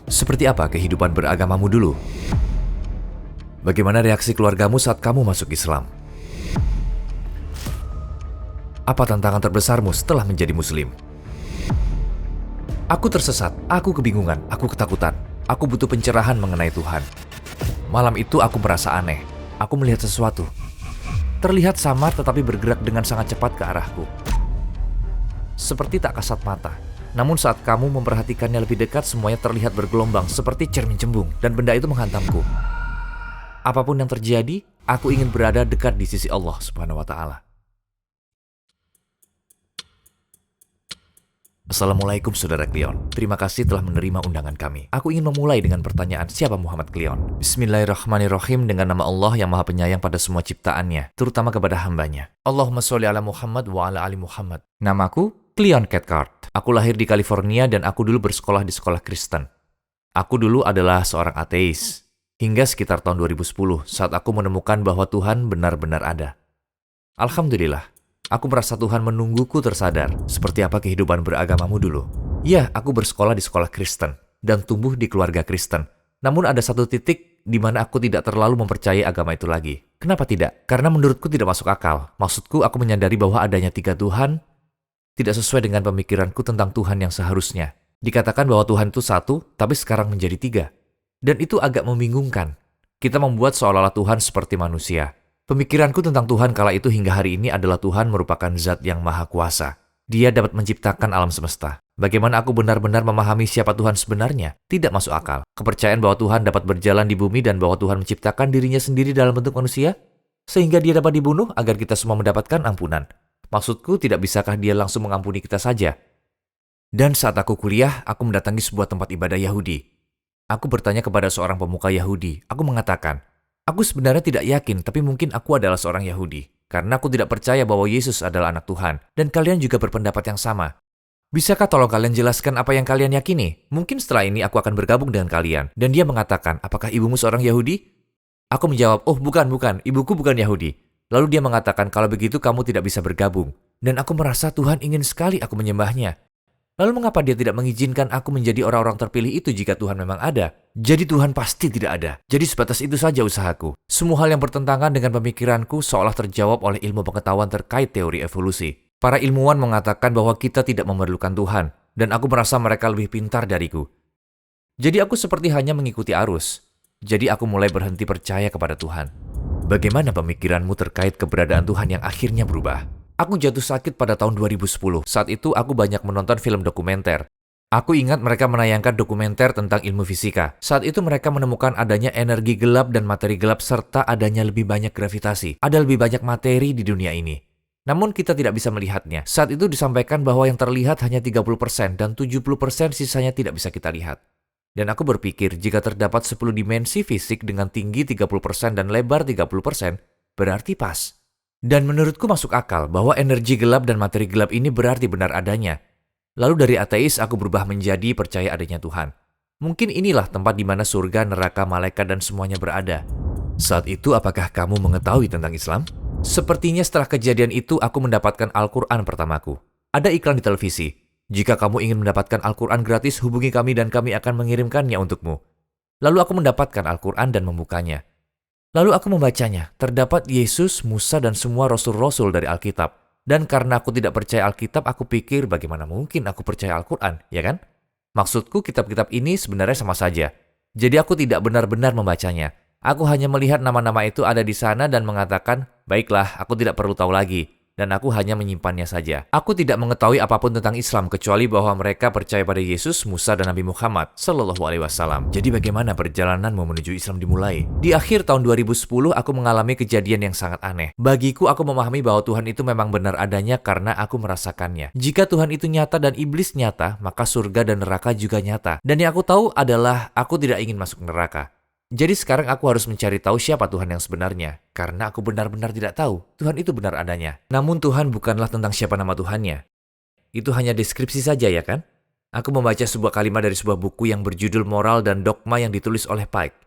Seperti apa kehidupan beragamamu dulu? Bagaimana reaksi keluargamu saat kamu masuk Islam? Apa tantangan terbesarmu setelah menjadi Muslim? Aku tersesat, aku kebingungan, aku ketakutan. Aku butuh pencerahan mengenai Tuhan. Malam itu aku merasa aneh. Aku melihat sesuatu. Terlihat samar tetapi bergerak dengan sangat cepat ke arahku. Seperti tak kasat mata. Namun saat kamu memperhatikannya lebih dekat, semuanya terlihat bergelombang seperti cermin cembung, dan benda itu menghantamku. Apapun yang terjadi, aku ingin berada dekat di sisi Allah Subhanahu wa Ta'ala. Assalamualaikum Saudara Cleon. Terima kasih telah menerima undangan kami. Aku ingin memulai dengan pertanyaan, siapa Muhammad Cleon? Bismillahirrahmanirrahim, dengan nama Allah yang maha penyayang pada semua ciptaannya, terutama kepada hambanya. Allahumma sholli ala Muhammad wa ala ali Muhammad. Namaku Cleon Cathcart. Aku lahir di California dan aku dulu bersekolah di sekolah Kristen. Aku dulu adalah seorang ateis. Hingga sekitar tahun 2010 saat aku menemukan bahwa Tuhan benar-benar ada. Alhamdulillah, aku merasa Tuhan menungguku tersadar. Seperti apa kehidupan beragamamu dulu? Ya, aku bersekolah di sekolah Kristen dan tumbuh di keluarga Kristen. Namun ada satu titik di mana aku tidak terlalu mempercayai agama itu lagi. Kenapa tidak? Karena menurutku tidak masuk akal. Maksudku, aku menyadari bahwa adanya 3 Tuhan tidak sesuai dengan pemikiranku tentang Tuhan yang seharusnya. Dikatakan bahwa Tuhan itu 1, tapi sekarang menjadi 3. Dan itu agak membingungkan. Kita membuat seolah-olah Tuhan seperti manusia. Pemikiranku tentang Tuhan kala itu hingga hari ini adalah Tuhan merupakan zat yang maha kuasa. Dia dapat menciptakan alam semesta. Bagaimana aku benar-benar memahami siapa Tuhan sebenarnya? Tidak masuk akal. Kepercayaan bahwa Tuhan dapat berjalan di bumi dan bahwa Tuhan menciptakan dirinya sendiri dalam bentuk manusia, sehingga dia dapat dibunuh agar kita semua mendapatkan ampunan. Maksudku, tidak bisakah dia langsung mengampuni kita saja? Dan saat aku kuliah, aku mendatangi sebuah tempat ibadah Yahudi. Aku bertanya kepada seorang pemuka Yahudi. Aku mengatakan, aku sebenarnya tidak yakin, tapi mungkin aku adalah seorang Yahudi. Karena aku tidak percaya bahwa Yesus adalah anak Tuhan. Dan kalian juga berpendapat yang sama. Bisakah tolong kalian jelaskan apa yang kalian yakini? Mungkin setelah ini aku akan bergabung dengan kalian. Dan dia mengatakan, apakah ibumu seorang Yahudi? Aku menjawab, oh bukan, ibuku bukan Yahudi. Lalu dia mengatakan, kalau begitu kamu tidak bisa bergabung. Dan aku merasa Tuhan ingin sekali aku menyembahnya. Lalu mengapa dia tidak mengizinkan aku menjadi orang-orang terpilih itu jika Tuhan memang ada? Jadi Tuhan pasti tidak ada. Jadi sebatas itu saja usahaku. Semua hal yang bertentangan dengan pemikiranku seolah terjawab oleh ilmu pengetahuan terkait teori evolusi. Para ilmuwan mengatakan bahwa kita tidak memerlukan Tuhan. Dan aku merasa mereka lebih pintar dariku. Jadi aku seperti hanya mengikuti arus. Jadi aku mulai berhenti percaya kepada Tuhan. Bagaimana pemikiranmu terkait keberadaan Tuhan yang akhirnya berubah? Aku jatuh sakit pada tahun 2010. Saat itu aku banyak menonton film dokumenter. Aku ingat mereka menayangkan dokumenter tentang ilmu fisika. Saat itu mereka menemukan adanya energi gelap dan materi gelap serta adanya lebih banyak gravitasi. Ada lebih banyak materi di dunia ini. Namun kita tidak bisa melihatnya. Saat itu disampaikan bahwa yang terlihat hanya 30% dan 70% sisanya tidak bisa kita lihat. Dan aku berpikir jika terdapat 10 dimensi fisik dengan tinggi 30% dan lebar 30%, berarti pas. Dan menurutku masuk akal bahwa energi gelap dan materi gelap ini berarti benar adanya. Lalu dari ateis aku berubah menjadi percaya adanya Tuhan. Mungkin inilah tempat di mana surga, neraka, malaikat dan semuanya berada. Saat itu apakah kamu mengetahui tentang Islam? Sepertinya setelah kejadian itu aku mendapatkan Al-Quran pertamaku. Ada iklan di televisi. Jika kamu ingin mendapatkan Al-Quran gratis, hubungi kami dan kami akan mengirimkannya untukmu. Lalu aku mendapatkan Al-Quran dan membukanya. Lalu aku membacanya. Terdapat Yesus, Musa, dan semua rasul-rasul dari Alkitab. Dan karena aku tidak percaya Alkitab, aku pikir bagaimana mungkin aku percaya Al-Quran, ya kan? Maksudku, kitab-kitab ini sebenarnya sama saja. Jadi aku tidak benar-benar membacanya. Aku hanya melihat nama-nama itu ada di sana dan mengatakan, baiklah, aku tidak perlu tahu lagi. Dan aku hanya menyimpannya saja. Aku tidak mengetahui apapun tentang Islam kecuali bahwa mereka percaya pada Yesus, Musa, dan Nabi Muhammad Sallallahu Alaihi Wasallam. Jadi bagaimana perjalananmu menuju Islam dimulai? Di akhir tahun 2010 aku mengalami kejadian yang sangat aneh. Bagiku aku memahami bahwa Tuhan itu memang benar adanya karena aku merasakannya. Jika Tuhan itu nyata dan iblis nyata, maka surga dan neraka juga nyata. Dan yang aku tahu adalah aku tidak ingin masuk neraka. Jadi sekarang aku harus mencari tahu siapa Tuhan yang sebenarnya. Karena aku benar-benar tidak tahu Tuhan itu benar adanya. Namun Tuhan bukanlah tentang siapa nama Tuhannya. Itu hanya deskripsi saja, ya kan? Aku membaca sebuah kalimat dari sebuah buku yang berjudul Moral dan Dogma yang ditulis oleh Pike.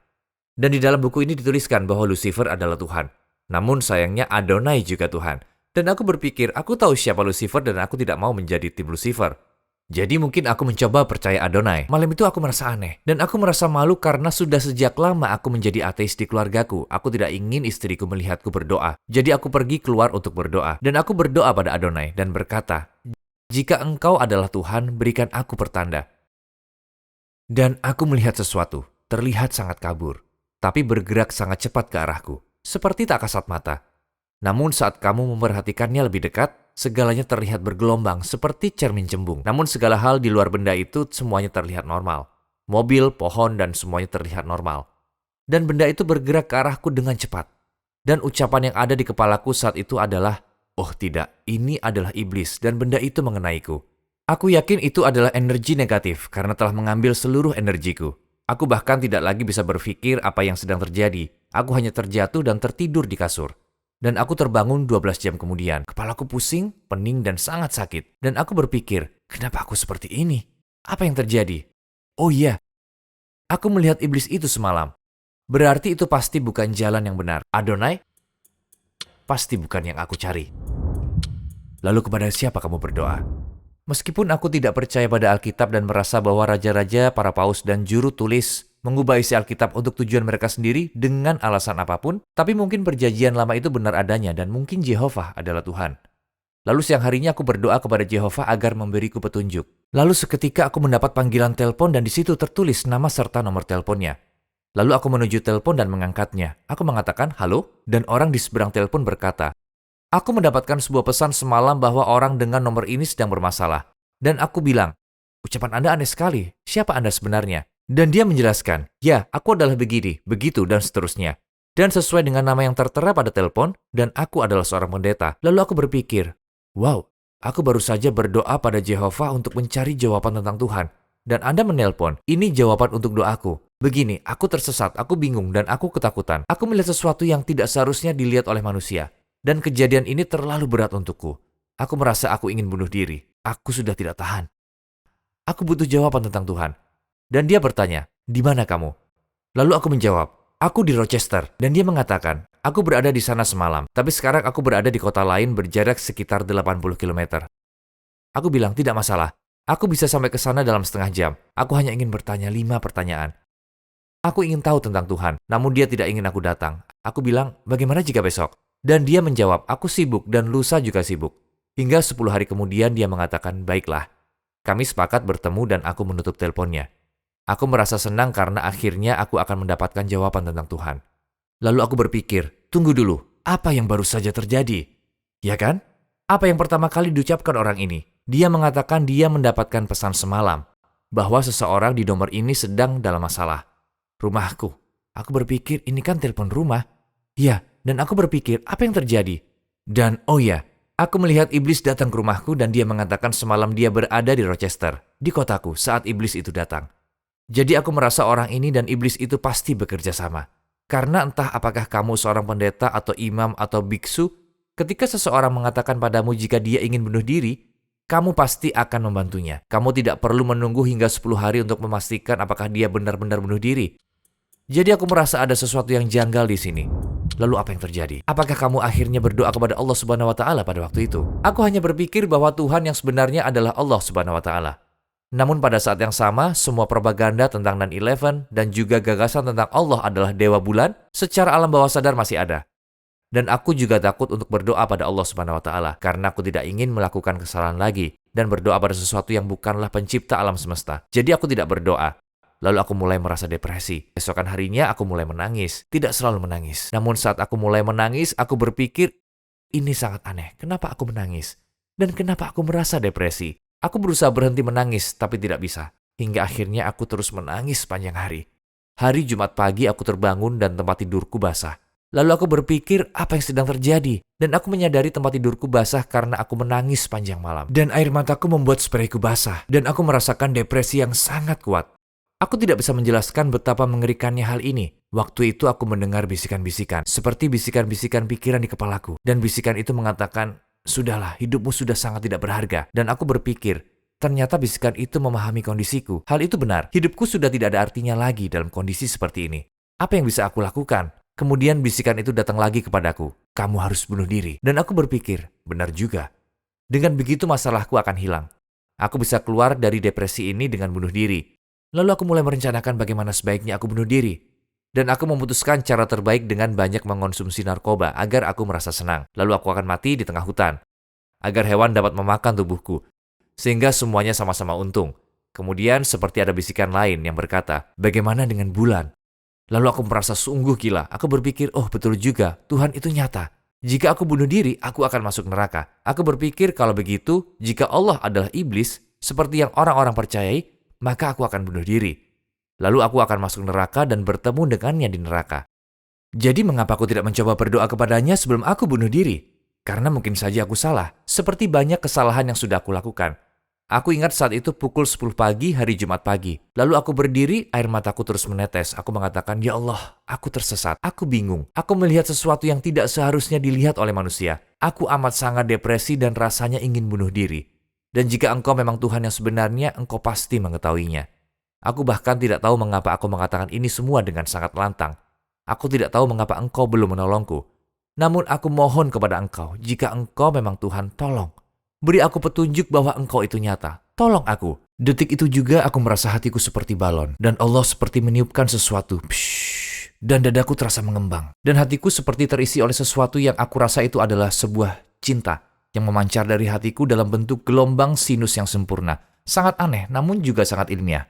Dan di dalam buku ini dituliskan bahwa Lucifer adalah Tuhan. Namun sayangnya Adonai juga Tuhan. Dan aku berpikir, aku tahu siapa Lucifer dan aku tidak mau menjadi tim Lucifer. Jadi mungkin aku mencoba percaya Adonai. Malam itu aku merasa aneh. Dan aku merasa malu karena sudah sejak lama aku menjadi ateis di keluargaku. Aku tidak ingin istriku melihatku berdoa. Jadi aku pergi keluar untuk berdoa. Dan aku berdoa pada Adonai dan berkata, "Jika engkau adalah Tuhan, berikan aku pertanda." Dan aku melihat sesuatu, terlihat sangat kabur, tapi bergerak sangat cepat ke arahku, seperti tak kasat mata. Namun saat kamu memperhatikannya lebih dekat, segalanya terlihat bergelombang seperti cermin cembung. Namun segala hal di luar benda itu semuanya terlihat normal. Mobil, pohon, dan semuanya terlihat normal. Dan benda itu bergerak ke arahku dengan cepat. Dan ucapan yang ada di kepalaku saat itu adalah, "Oh tidak, ini adalah iblis dan benda itu mengenaiku." Aku yakin itu adalah energi negatif karena telah mengambil seluruh energiku. Aku bahkan tidak lagi bisa berpikir apa yang sedang terjadi. Aku hanya terjatuh dan tertidur di kasur. Dan aku terbangun 12 jam kemudian. Kepalaku pusing, pening, dan sangat sakit. Dan aku berpikir, kenapa aku seperti ini? Apa yang terjadi? Oh iya, aku melihat iblis itu semalam. Berarti itu pasti bukan jalan yang benar. Adonai, pasti bukan yang aku cari. Lalu kepada siapa kamu berdoa? Meskipun aku tidak percaya pada Alkitab dan merasa bahwa raja-raja, para paus, dan juru tulis mengubah isi Alkitab untuk tujuan mereka sendiri dengan alasan apapun, tapi mungkin perjanjian lama itu benar adanya dan mungkin Jehovah adalah Tuhan. Lalu siang harinya aku berdoa kepada Jehovah agar memberiku petunjuk. Lalu seketika aku mendapat panggilan telepon dan di situ tertulis nama serta nomor teleponnya. Lalu aku menuju telepon dan mengangkatnya. Aku mengatakan, "Halo?" Dan orang di seberang telepon berkata, "Aku mendapatkan sebuah pesan semalam bahwa orang dengan nomor ini sedang bermasalah." Dan aku bilang, "Ucapan Anda aneh sekali. Siapa Anda sebenarnya?" Dan dia menjelaskan, "Ya, aku adalah begini, begitu, dan seterusnya." Dan sesuai dengan nama yang tertera pada telepon, dan aku adalah seorang pendeta. Lalu aku berpikir, wow, aku baru saja berdoa pada Jehovah untuk mencari jawaban tentang Tuhan. Dan Anda menelpon, ini jawaban untuk doaku. Begini, aku tersesat, aku bingung, dan aku ketakutan. Aku melihat sesuatu yang tidak seharusnya dilihat oleh manusia. Dan kejadian ini terlalu berat untukku. Aku merasa aku ingin bunuh diri. Aku sudah tidak tahan. Aku butuh jawaban tentang Tuhan. Dan dia bertanya, "Di mana kamu?" Lalu aku menjawab, "Aku di Rochester." Dan dia mengatakan, "Aku berada di sana semalam, tapi sekarang aku berada di kota lain berjarak sekitar 80 km. Aku bilang, "Tidak masalah. Aku bisa sampai ke sana dalam setengah jam. Aku hanya ingin bertanya 5 pertanyaan. Aku ingin tahu tentang Tuhan, namun dia tidak ingin aku datang." Aku bilang, "Bagaimana jika besok?" Dan dia menjawab, "Aku sibuk dan lusa juga sibuk." Hingga 10 hari kemudian dia mengatakan, "Baiklah." Kami sepakat bertemu dan aku menutup teleponnya. Aku merasa senang karena akhirnya aku akan mendapatkan jawaban tentang Tuhan. Lalu aku berpikir, tunggu dulu, apa yang baru saja terjadi? Ya kan? Apa yang pertama kali diucapkan orang ini? Dia mengatakan dia mendapatkan pesan semalam, bahwa seseorang di nomor ini sedang dalam masalah. Rumahku. Aku berpikir, ini kan telepon rumah. Ya, dan aku berpikir, apa yang terjadi? Dan oh ya, aku melihat iblis datang ke rumahku dan dia mengatakan semalam dia berada di Rochester, di kotaku saat iblis itu datang. Jadi aku merasa orang ini dan iblis itu pasti bekerja sama. Karena entah apakah kamu seorang pendeta atau imam atau biksu, ketika seseorang mengatakan padamu jika dia ingin bunuh diri, kamu pasti akan membantunya. Kamu tidak perlu menunggu hingga 10 hari untuk memastikan apakah dia benar-benar bunuh diri. Jadi aku merasa ada sesuatu yang janggal di sini. Lalu apa yang terjadi? Apakah kamu akhirnya berdoa kepada Allah Subhanahu wa Ta'ala pada waktu itu? Aku hanya berpikir bahwa Tuhan yang sebenarnya adalah Allah Subhanahu wa Ta'ala. Namun pada saat yang sama, semua propaganda tentang 9/11 dan juga gagasan tentang Allah adalah dewa bulan secara alam bawah sadar masih ada. Dan aku juga takut untuk berdoa pada Allah Subhanahu wa Ta'ala karena aku tidak ingin melakukan kesalahan lagi dan berdoa pada sesuatu yang bukanlah pencipta alam semesta. Jadi aku tidak berdoa. Lalu aku mulai merasa depresi. Esokan harinya aku mulai menangis. Tidak selalu menangis. Namun saat aku mulai menangis, aku berpikir, ini sangat aneh. Kenapa aku menangis? Dan kenapa aku merasa depresi? Aku berusaha berhenti menangis, tapi tidak bisa. Hingga akhirnya aku terus menangis sepanjang hari. Hari Jumat pagi aku terbangun dan tempat tidurku basah. Lalu aku berpikir apa yang sedang terjadi. Dan aku menyadari tempat tidurku basah karena aku menangis sepanjang malam. Dan air mataku membuat sprayku basah. Dan aku merasakan depresi yang sangat kuat. Aku tidak bisa menjelaskan betapa mengerikannya hal ini. Waktu itu aku mendengar bisikan-bisikan, seperti bisikan-bisikan pikiran di kepalaku. Dan bisikan itu mengatakan, sudahlah, hidupmu sudah sangat tidak berharga. Dan aku berpikir, ternyata bisikan itu memahami kondisiku. Hal itu benar, hidupku sudah tidak ada artinya lagi dalam kondisi seperti ini. Apa yang bisa aku lakukan? Kemudian bisikan itu datang lagi kepadaku, kamu harus bunuh diri. Dan aku berpikir, benar juga. Dengan begitu masalahku akan hilang. Aku bisa keluar dari depresi ini dengan bunuh diri. Lalu aku mulai merencanakan bagaimana sebaiknya aku bunuh diri. Dan aku memutuskan cara terbaik dengan banyak mengonsumsi narkoba agar aku merasa senang. Lalu aku akan mati di tengah hutan. Agar hewan dapat memakan tubuhku. Sehingga semuanya sama-sama untung. Kemudian seperti ada bisikan lain yang berkata, bagaimana dengan bulan? Lalu aku merasa sungguh gila. Aku berpikir, oh betul juga, Tuhan itu nyata. Jika aku bunuh diri, aku akan masuk neraka. Aku berpikir kalau begitu, jika Allah adalah iblis, seperti yang orang-orang percayai, maka aku akan bunuh diri. Lalu aku akan masuk neraka dan bertemu dengannya di neraka. Jadi mengapa aku tidak mencoba berdoa kepadanya sebelum aku bunuh diri? Karena mungkin saja aku salah, seperti banyak kesalahan yang sudah aku lakukan. Aku ingat saat itu pukul 10 pagi hari Jumat pagi. Lalu aku berdiri, air mataku terus menetes. Aku mengatakan, ya Allah, aku tersesat. Aku bingung. Aku melihat sesuatu yang tidak seharusnya dilihat oleh manusia. Aku amat sangat depresi dan rasanya ingin bunuh diri. Dan jika engkau memang Tuhan yang sebenarnya, engkau pasti mengetahuinya. Aku bahkan tidak tahu mengapa aku mengatakan ini semua dengan sangat lantang. Aku tidak tahu mengapa engkau belum menolongku. Namun aku mohon kepada engkau, jika engkau memang Tuhan, tolong. Beri aku petunjuk bahwa engkau itu nyata. Tolong aku. Detik itu juga aku merasa hatiku seperti balon. Dan Allah seperti meniupkan sesuatu. Pshh, dan dadaku terasa mengembang. Dan hatiku seperti terisi oleh sesuatu yang aku rasa itu adalah sebuah cinta. Yang memancar dari hatiku dalam bentuk gelombang sinus yang sempurna. Sangat aneh, namun juga sangat ilmiah.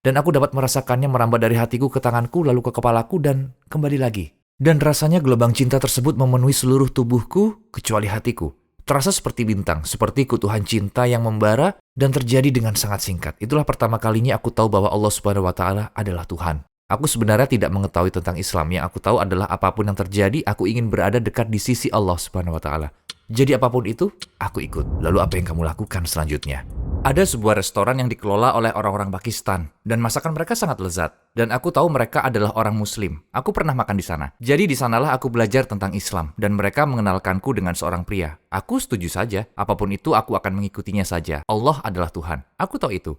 Dan aku dapat merasakannya merambat dari hatiku ke tanganku, lalu ke kepalaku, dan kembali lagi. Dan rasanya gelombang cinta tersebut memenuhi seluruh tubuhku, kecuali hatiku. Terasa seperti bintang, seperti kutuhan cinta yang membara, dan terjadi dengan sangat singkat. Itulah pertama kalinya aku tahu bahwa Allah Subhanahu wa Ta'ala adalah Tuhan. Aku sebenarnya tidak mengetahui tentang Islam. Yang aku tahu adalah apapun yang terjadi, aku ingin berada dekat di sisi Allah Subhanahu wa Ta'ala. Jadi apapun itu, aku ikut. Lalu apa yang kamu lakukan selanjutnya? Ada sebuah restoran yang dikelola oleh orang-orang Pakistan, dan masakan mereka sangat lezat. Dan aku tahu mereka adalah orang Muslim. Aku pernah makan di sana. Jadi di sanalah aku belajar tentang Islam, dan mereka mengenalkanku dengan seorang pria. Aku setuju saja, apapun itu aku akan mengikutinya saja. Allah adalah Tuhan. Aku tahu itu.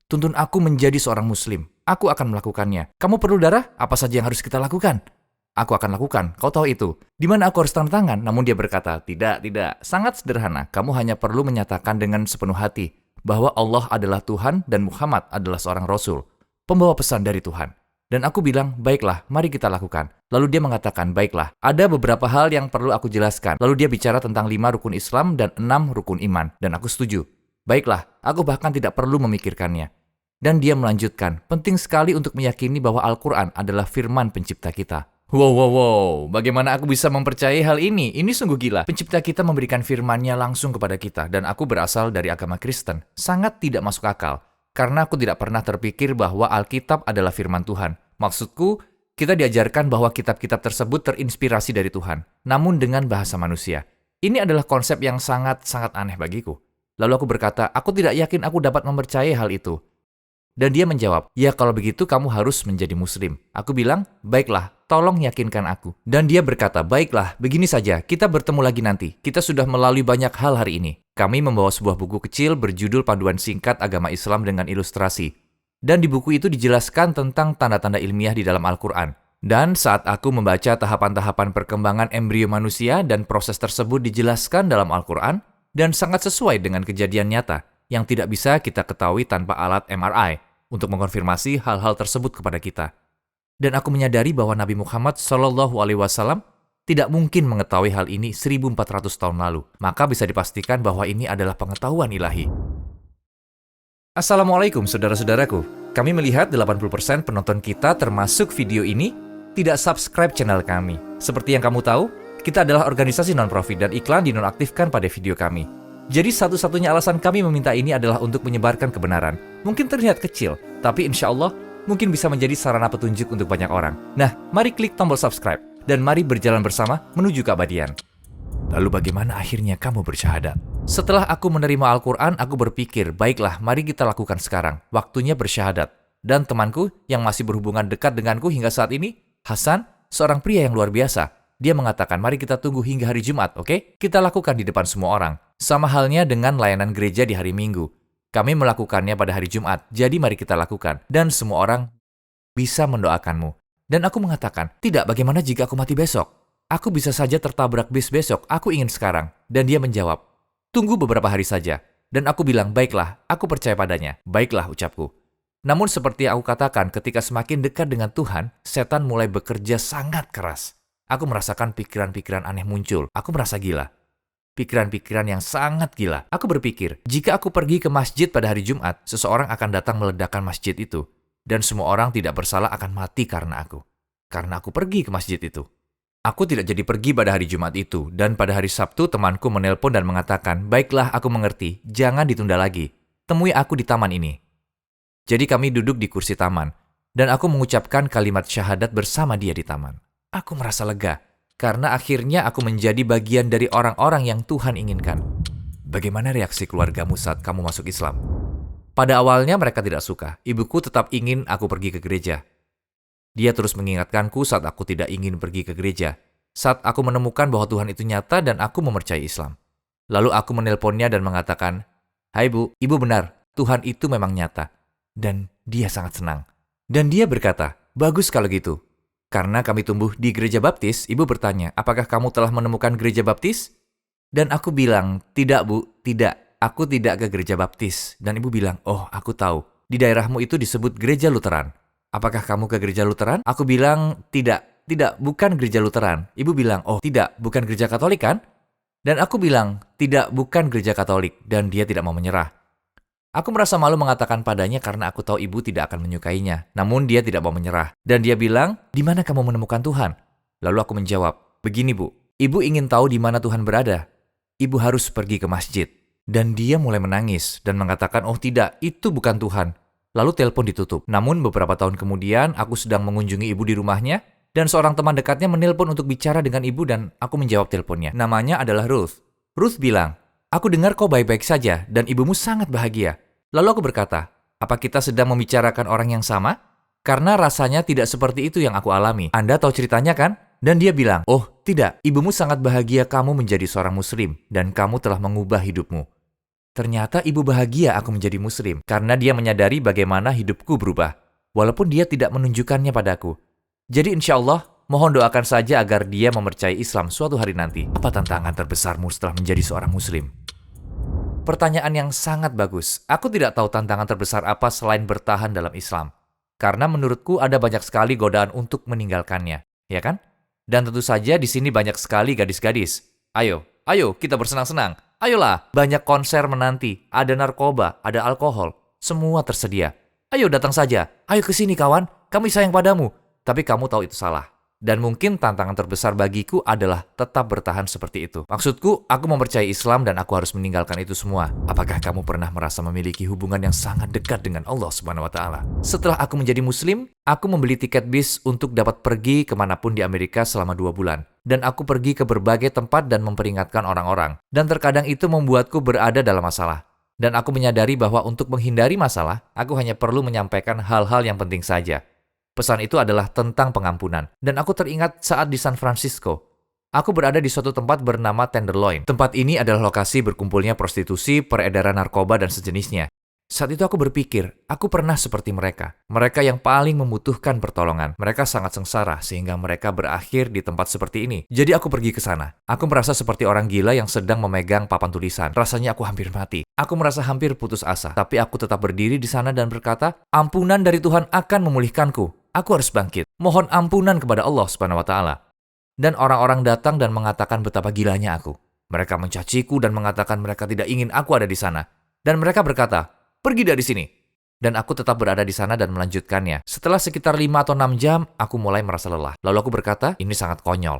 Tuntun aku menjadi seorang Muslim. Aku akan melakukannya. Kamu perlu darah? Apa saja yang harus kita lakukan? Aku akan lakukan, kau tahu itu. Di mana aku harus tanda tangan? Namun dia berkata, tidak. Sangat sederhana. Kamu hanya perlu menyatakan dengan sepenuh hati bahwa Allah adalah Tuhan dan Muhammad adalah seorang Rasul, pembawa pesan dari Tuhan. Dan aku bilang, baiklah, mari kita lakukan. Lalu dia mengatakan, baiklah, ada beberapa hal yang perlu aku jelaskan. Lalu dia bicara tentang 5 rukun Islam dan 6 rukun iman. Dan aku setuju. Baiklah, aku bahkan tidak perlu memikirkannya. Dan dia melanjutkan, penting sekali untuk meyakini bahwa Al-Quran adalah firman pencipta kita. Wow, bagaimana aku bisa mempercayai hal ini? Ini sungguh gila. Pencipta kita memberikan firman-Nya langsung kepada kita, dan aku berasal dari agama Kristen. Sangat tidak masuk akal, karena aku tidak pernah terpikir bahwa Alkitab adalah firman Tuhan. Maksudku, kita diajarkan bahwa kitab-kitab tersebut terinspirasi dari Tuhan, namun dengan bahasa manusia. Ini adalah konsep yang sangat-sangat aneh bagiku. Lalu aku berkata, aku tidak yakin aku dapat mempercayai hal itu. Dan dia menjawab, ya kalau begitu kamu harus menjadi Muslim. Aku bilang, baiklah, tolong yakinkan aku. Dan dia berkata, baiklah, begini saja, kita bertemu lagi nanti. Kita sudah melalui banyak hal hari ini. Kami membawa sebuah buku kecil berjudul Panduan Singkat Agama Islam dengan Ilustrasi. Dan di buku itu dijelaskan tentang tanda-tanda ilmiah di dalam Al-Quran. Dan saat aku membaca tahapan-tahapan perkembangan embrio manusia dan proses tersebut dijelaskan dalam Al-Quran, dan sangat sesuai dengan kejadian nyata, yang tidak bisa kita ketahui tanpa alat MRI, untuk mengkonfirmasi hal-hal tersebut kepada kita. Dan aku menyadari bahwa Nabi Muhammad SAW tidak mungkin mengetahui hal ini 1400 tahun lalu. Maka bisa dipastikan bahwa ini adalah pengetahuan ilahi. Assalamualaikum saudara-saudaraku. Kami melihat 80% penonton kita termasuk video ini tidak subscribe channel kami. Seperti yang kamu tahu, kita adalah organisasi non-profit dan iklan dinonaktifkan pada video kami. Jadi satu-satunya alasan kami meminta ini adalah untuk menyebarkan kebenaran. Mungkin terlihat kecil, tapi insya Allah mungkin bisa menjadi sarana petunjuk untuk banyak orang. Nah, mari klik tombol subscribe, dan mari berjalan bersama menuju keabadian. Lalu bagaimana akhirnya kamu bersyahadat? Setelah aku menerima Al-Quran, aku berpikir, baiklah, mari kita lakukan sekarang. Waktunya bersyahadat. Dan temanku yang masih berhubungan dekat denganku hingga saat ini, Hasan, seorang pria yang luar biasa. Dia mengatakan, mari kita tunggu hingga hari Jumat, oke? Kita lakukan di depan semua orang. Sama halnya dengan layanan gereja di hari Minggu. Kami melakukannya pada hari Jumat, jadi mari kita lakukan. Dan semua orang bisa mendoakanmu. Dan aku mengatakan, tidak, bagaimana jika aku mati besok? Aku bisa saja tertabrak bis besok, aku ingin sekarang. Dan dia menjawab, tunggu beberapa hari saja. Dan aku bilang, baiklah, aku percaya padanya. Baiklah, ucapku. Namun seperti yang aku katakan, ketika semakin dekat dengan Tuhan, setan mulai bekerja sangat keras. Aku merasakan pikiran-pikiran aneh muncul. Aku merasa gila. Pikiran-pikiran yang sangat gila. Aku berpikir, jika aku pergi ke masjid pada hari Jumat, seseorang akan datang meledakkan masjid itu. Dan semua orang tidak bersalah akan mati karena aku. Karena aku pergi ke masjid itu. Aku tidak jadi pergi pada hari Jumat itu, dan pada hari Sabtu temanku menelpon dan mengatakan, baiklah aku mengerti, jangan ditunda lagi. Temui aku di taman ini. Jadi kami duduk di kursi taman, dan aku mengucapkan kalimat syahadat bersama dia di taman. Aku merasa lega, karena akhirnya aku menjadi bagian dari orang-orang yang Tuhan inginkan. Bagaimana reaksi keluargamu saat kamu masuk Islam? Pada awalnya mereka tidak suka. Ibuku tetap ingin aku pergi ke gereja. Dia terus mengingatkanku saat aku tidak ingin pergi ke gereja. Saat aku menemukan bahwa Tuhan itu nyata dan aku mempercayai Islam. Lalu aku menelponnya dan mengatakan, "Hai Bu, Ibu benar, Tuhan itu memang nyata." Dan dia sangat senang. Dan dia berkata, "Bagus kalau gitu." Karena kami tumbuh di gereja baptis, Ibu bertanya, "Apakah kamu telah menemukan gereja baptis?" Dan aku bilang, "Tidak Bu, tidak. Aku tidak ke gereja baptis." Dan Ibu bilang, "Oh, aku tahu. Di daerahmu itu disebut gereja Lutheran. Apakah kamu ke gereja Lutheran?" Aku bilang, "Tidak, bukan gereja Lutheran." Ibu bilang, "Oh, tidak, bukan gereja Katolik kan?" Dan aku bilang, "Tidak, bukan gereja Katolik." Dan dia tidak mau menyerah. Aku merasa malu mengatakan padanya karena aku tahu ibu tidak akan menyukainya. Namun dia tidak mau menyerah. Dan dia bilang, "Di mana kamu menemukan Tuhan?" Lalu aku menjawab, "Begini Bu, Ibu ingin tahu di mana Tuhan berada. Ibu harus pergi ke masjid." Dan dia mulai menangis dan mengatakan, "Oh tidak, itu bukan Tuhan." Lalu telepon ditutup. Namun beberapa tahun kemudian aku sedang mengunjungi ibu di rumahnya dan seorang teman dekatnya menelpon untuk bicara dengan ibu dan aku menjawab teleponnya. Namanya adalah Ruth. Ruth bilang, "Aku dengar kau baik-baik saja dan ibumu sangat bahagia." Lalu aku berkata, "Apa kita sedang membicarakan orang yang sama? Karena rasanya tidak seperti itu yang aku alami. Anda tahu ceritanya kan?" Dan dia bilang, "Oh tidak, ibumu sangat bahagia kamu menjadi seorang muslim dan kamu telah mengubah hidupmu." Ternyata ibu bahagia aku menjadi muslim karena dia menyadari bagaimana hidupku berubah, walaupun dia tidak menunjukkannya padaku. Jadi insya Allah, mohon doakan saja agar dia mempercayai Islam suatu hari nanti. Apa tantangan terbesarmu setelah menjadi seorang muslim? Pertanyaan yang sangat bagus. Aku tidak tahu tantangan terbesar apa selain bertahan dalam Islam. Karena menurutku ada banyak sekali godaan untuk meninggalkannya, ya kan? Dan tentu saja di sini banyak sekali gadis-gadis. Ayo kita bersenang-senang. Ayolah, banyak konser menanti, ada narkoba, ada alkohol, semua tersedia. Ayo datang saja, ayo ke sini kawan, kami sayang padamu. Tapi kamu tahu itu salah. Dan mungkin tantangan terbesar bagiku adalah tetap bertahan seperti itu. Maksudku, aku mempercayai Islam dan aku harus meninggalkan itu semua. Apakah kamu pernah merasa memiliki hubungan yang sangat dekat dengan Allah Subhanahu wa Ta'ala? Setelah aku menjadi Muslim, aku membeli tiket bis untuk dapat pergi kemanapun di Amerika selama 2 bulan. Dan aku pergi ke berbagai tempat dan memperingatkan orang-orang. Dan terkadang itu membuatku berada dalam masalah. Dan aku menyadari bahwa untuk menghindari masalah, aku hanya perlu menyampaikan hal-hal yang penting saja. Pesan itu adalah tentang pengampunan. Dan aku teringat saat di San Francisco. Aku berada di suatu tempat bernama Tenderloin. Tempat ini adalah lokasi berkumpulnya prostitusi, peredaran narkoba, dan sejenisnya. Saat itu aku berpikir, aku pernah seperti mereka. Mereka yang paling membutuhkan pertolongan. Mereka sangat sengsara sehingga mereka berakhir di tempat seperti ini. Jadi aku pergi ke sana. Aku merasa seperti orang gila yang sedang memegang papan tulisan. Rasanya aku hampir mati. Aku merasa hampir putus asa. Tapi aku tetap berdiri di sana dan berkata, "Ampunan dari Tuhan akan memulihkanku. Aku harus bangkit. Mohon ampunan kepada Allah Subhanahu wa Ta'ala." Dan orang-orang datang dan mengatakan betapa gilanya aku. Mereka mencaciku dan mengatakan mereka tidak ingin aku ada di sana. Dan mereka berkata, "Pergi dari sini." Dan aku tetap berada di sana dan melanjutkannya. Setelah sekitar 5 atau 6 jam, aku mulai merasa lelah. Lalu aku berkata, "Ini sangat konyol.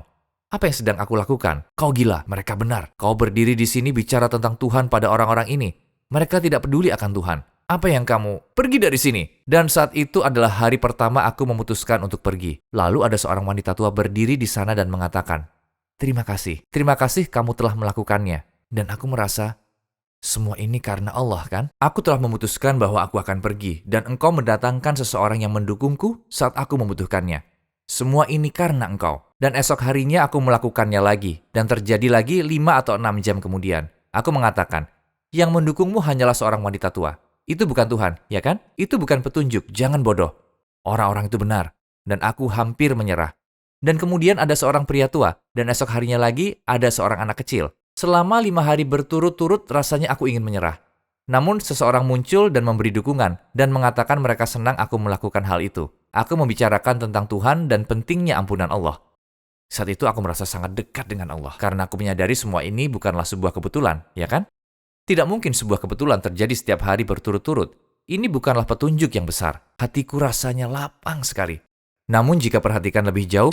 Apa yang sedang aku lakukan? Kau gila, mereka benar. Kau berdiri di sini bicara tentang Tuhan pada orang-orang ini. Mereka tidak peduli akan Tuhan. Apa yang kamu? Pergi dari sini." Dan saat itu adalah hari pertama aku memutuskan untuk pergi. Lalu ada seorang wanita tua berdiri di sana dan mengatakan, Terima kasih kamu telah melakukannya." Dan aku merasa, semua ini karena Allah kan? Aku telah memutuskan bahwa aku akan pergi, dan engkau mendatangkan seseorang yang mendukungku saat aku membutuhkannya. Semua ini karena engkau. Dan esok harinya aku melakukannya lagi, dan terjadi lagi 5 atau 6 jam kemudian. Aku mengatakan, yang mendukungmu hanyalah seorang wanita tua. Itu bukan Tuhan, ya kan? Itu bukan petunjuk, jangan bodoh. Orang-orang itu benar, dan aku hampir menyerah. Dan kemudian ada seorang pria tua, dan esok harinya lagi ada seorang anak kecil. Selama 5 hari berturut-turut rasanya aku ingin menyerah. Namun seseorang muncul dan memberi dukungan dan mengatakan mereka senang aku melakukan hal itu. Aku membicarakan tentang Tuhan dan pentingnya ampunan Allah. Saat itu aku merasa sangat dekat dengan Allah karena aku menyadari semua ini bukanlah sebuah kebetulan, ya kan? Tidak mungkin sebuah kebetulan terjadi setiap hari berturut-turut. Ini bukanlah petunjuk yang besar. Hatiku rasanya lapang sekali. Namun jika perhatikan lebih jauh,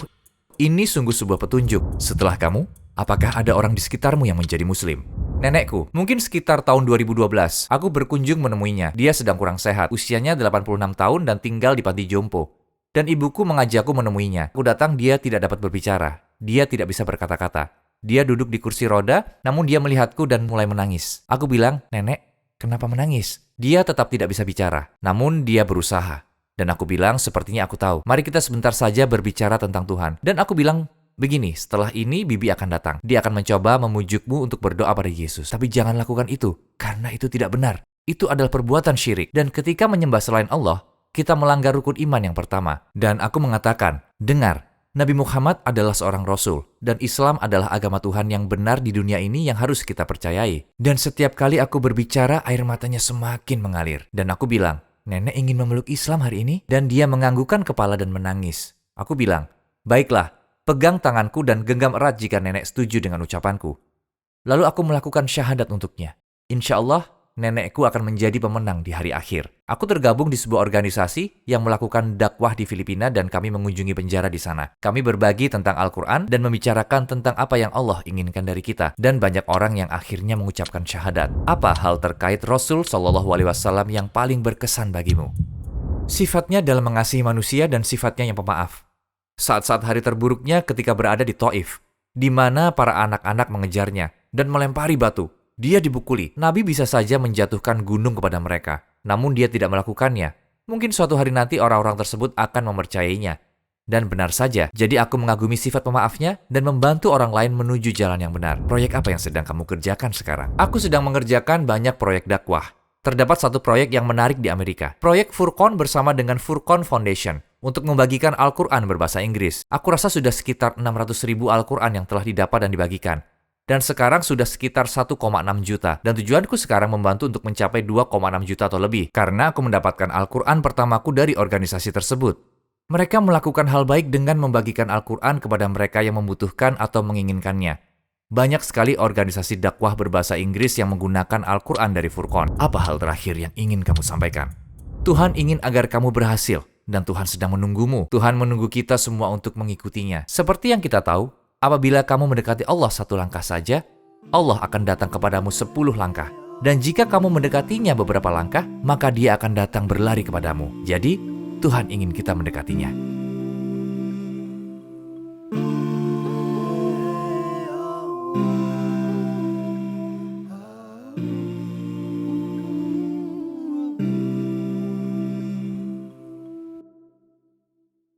ini sungguh sebuah petunjuk. Setelah kamu, apakah ada orang di sekitarmu yang menjadi muslim? Nenekku, mungkin sekitar tahun 2012, aku berkunjung menemuinya. Dia sedang kurang sehat, usianya 86 tahun dan tinggal di panti jompo. Dan ibuku mengajakku menemuinya. Aku datang, dia tidak dapat berbicara. Dia tidak bisa berkata-kata. Dia duduk di kursi roda, namun dia melihatku dan mulai menangis. Aku bilang, "Nenek, kenapa menangis?" Dia tetap tidak bisa bicara, namun dia berusaha. Dan aku bilang, "Sepertinya aku tahu. Mari kita sebentar saja berbicara tentang Tuhan." Dan aku bilang, "Begini, setelah ini Bibi akan datang. Dia akan mencoba memujukmu untuk berdoa pada Yesus. Tapi jangan lakukan itu, karena itu tidak benar. Itu adalah perbuatan syirik. Dan ketika menyembah selain Allah, kita melanggar rukun iman yang pertama." Dan aku mengatakan, "Dengar, Nabi Muhammad adalah seorang Rasul, dan Islam adalah agama Tuhan yang benar di dunia ini yang harus kita percayai." Dan setiap kali aku berbicara, air matanya semakin mengalir. Dan aku bilang, "Nenek ingin memeluk Islam hari ini?" Dan dia menganggukkan kepala dan menangis. Aku bilang, "Baiklah, pegang tanganku dan genggam erat jika nenek setuju dengan ucapanku." Lalu aku melakukan syahadat untuknya. Insya Allah, nenekku akan menjadi pemenang di hari akhir. Aku tergabung di sebuah organisasi yang melakukan dakwah di Filipina dan kami mengunjungi penjara di sana. Kami berbagi tentang Al-Quran dan membicarakan tentang apa yang Allah inginkan dari kita. Dan banyak orang yang akhirnya mengucapkan syahadat. Apa hal terkait Rasul SAW yang paling berkesan bagimu? Sifatnya dalam mengasihi manusia dan sifatnya yang pemaaf. Saat-saat hari terburuknya ketika berada di Taif, di mana para anak-anak mengejarnya dan melempari batu. Dia dipukuli. Nabi bisa saja menjatuhkan gunung kepada mereka. Namun dia tidak melakukannya. Mungkin suatu hari nanti orang-orang tersebut akan mempercayainya. Dan benar saja, jadi aku mengagumi sifat pemaafnya dan membantu orang lain menuju jalan yang benar. Proyek apa yang sedang kamu kerjakan sekarang? Aku sedang mengerjakan banyak proyek dakwah. Terdapat satu proyek yang menarik di Amerika. Proyek Furqan bersama dengan Furqan Foundation untuk membagikan Al-Quran berbahasa Inggris. Aku rasa sudah sekitar 600.000 Al-Quran yang telah didapat dan dibagikan. Dan sekarang sudah sekitar 1,6 juta. Dan tujuanku sekarang membantu untuk mencapai 2,6 juta atau lebih. Karena aku mendapatkan Al-Quran pertamaku dari organisasi tersebut. Mereka melakukan hal baik dengan membagikan Al-Quran kepada mereka yang membutuhkan atau menginginkannya. Banyak sekali organisasi dakwah berbahasa Inggris yang menggunakan Al-Quran dari Furqan. Apa hal terakhir yang ingin kamu sampaikan? Tuhan ingin agar kamu berhasil. Dan Tuhan sedang menunggumu. Tuhan menunggu kita semua untuk mengikutinya. Seperti yang kita tahu, apabila kamu mendekati Allah 1 langkah saja, Allah akan datang kepadamu 10 langkah. Dan jika kamu mendekatinya beberapa langkah, maka dia akan datang berlari kepadamu. Jadi, Tuhan ingin kita mendekatinya.